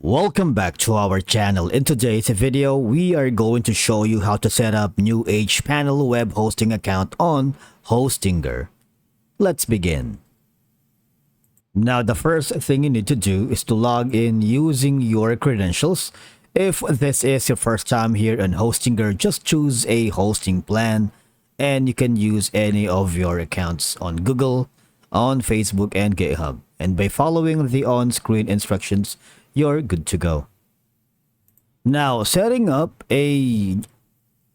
Welcome back to our channel. In today's video, we are going to show you how to set up new hPanel web hosting account on Hostinger. Let's begin. Now, the first thing you need to do is to log in using your credentials. If this is your first time here on Hostinger, just choose a hosting plan and you can use any of your accounts on Google, on Facebook, and GitHub. And by following the on-screen instructions, you're good to go. Now, setting up a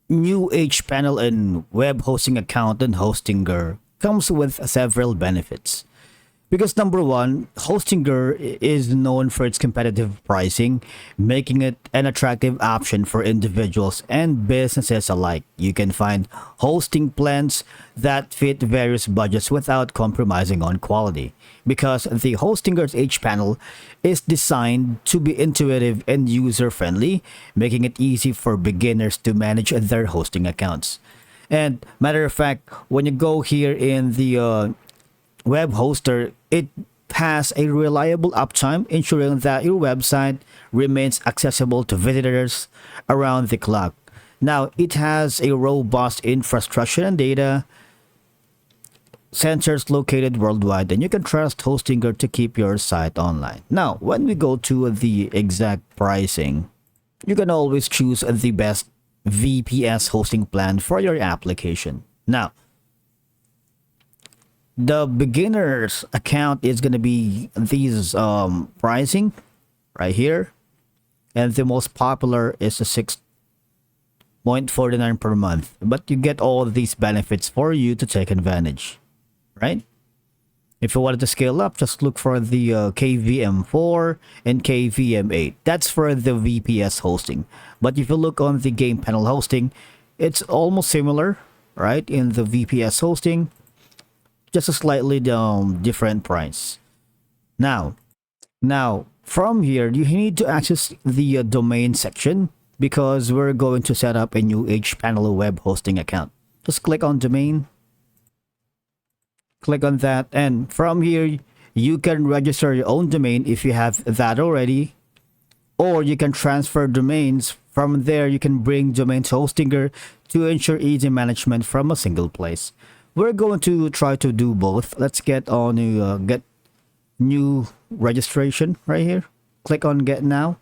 new hPanel and web hosting account on Hostinger comes with several benefits. Because number one, Hostinger is known for its competitive pricing, making it an attractive option for individuals and businesses alike. You can find hosting plans that fit various budgets without compromising on quality. Because the Hostinger's hPanel is designed to be intuitive and user-friendly, making it easy for beginners to manage their hosting accounts. And matter of fact, when you go here in the web hoster, it has a reliable uptime, ensuring that your website remains accessible to visitors around the clock. Now, it has a robust infrastructure and data centers located worldwide, and you can trust Hostinger to keep your site online. Now, when we go to the exact pricing, you can always choose the best VPS hosting plan for your application. Now, the beginner's account is going to be these pricing right here, and the most popular is a 6.49 per month, but you get all these benefits for you to take advantage, right? If you wanted to scale up, just look for the KVM4 and KVM8. That's for the VPS hosting. But if you look on the game panel hosting, it's almost similar, right? In the VPS hosting, just a slightly different price. Now from here, you need to access the domain section because we're going to set up a new hPanel web hosting account. Just click on domain, click on that, and from here you can register your own domain if you have that already, or you can transfer domains. From there, you can bring domains to Hostinger to ensure easy management from a single place. We're going to try to do both. Let's get on to get new registration right here. Click on get now.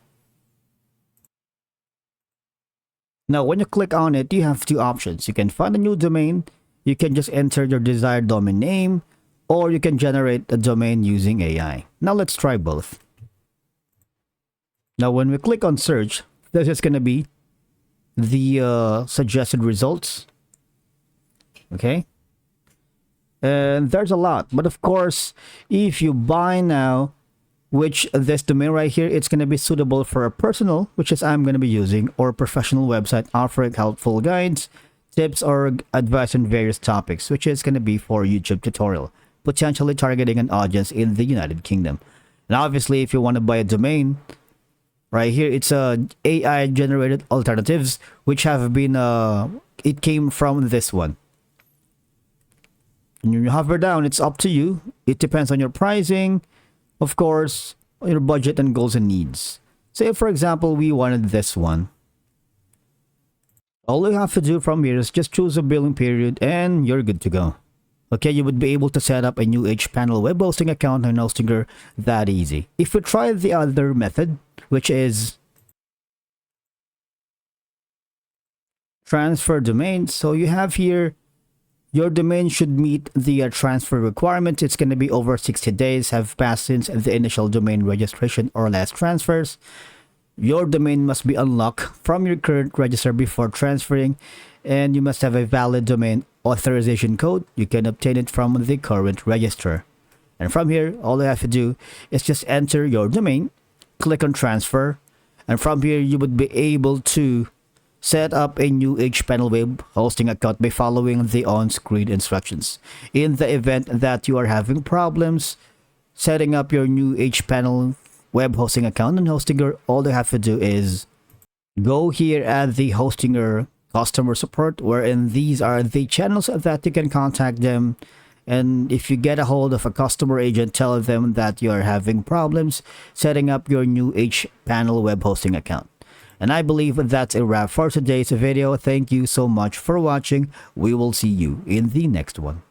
Now, when you click on it, you have two options. You can find a new domain. You can just enter your desired domain name, or you can generate a domain using AI. Now, let's try both. Now, when we click on search, this is going to be the suggested results. Okay. And there's a lot, but of course, if you buy now, which this domain right here, it's going to be suitable for a personal, which is I'm going to be using, or professional website offering helpful guides, tips, or advice on various topics, which is going to be for YouTube tutorial, potentially targeting an audience in the United Kingdom. And obviously, if you want to buy a domain, right here, it's AI generated alternatives, which have been it came from this one. And you hover down, it's up to you. It depends on your pricing, of course, your budget and goals and needs. Say, for example, we wanted this one. All you have to do from here is just choose a billing period and you're good to go. Okay, you would be able to set up a new hPanel web hosting account on Hostinger that easy. If we try the other method, which is transfer domains, so you have here, your domain should meet the transfer requirement. It's going to be over 60 days have passed since the initial domain registration or last transfers. Your domain must be unlocked from your current register before transferring, and you must have a valid domain authorization code. You can obtain it from the current register. And from here, all you have to do is just enter your domain, click on transfer, and from here you would be able to set up a new hPanel web hosting account by following the on-screen instructions. In the event that you are having problems setting up your new hPanel web hosting account on Hostinger, all you have to do is go here at the Hostinger customer support, wherein these are the channels that you can contact them And if you get a hold of a customer agent, tell them that you're having problems setting up your new hPanel web hosting account. And I believe that's a wrap for today's video. Thank you so much for watching. We will see you in the next one.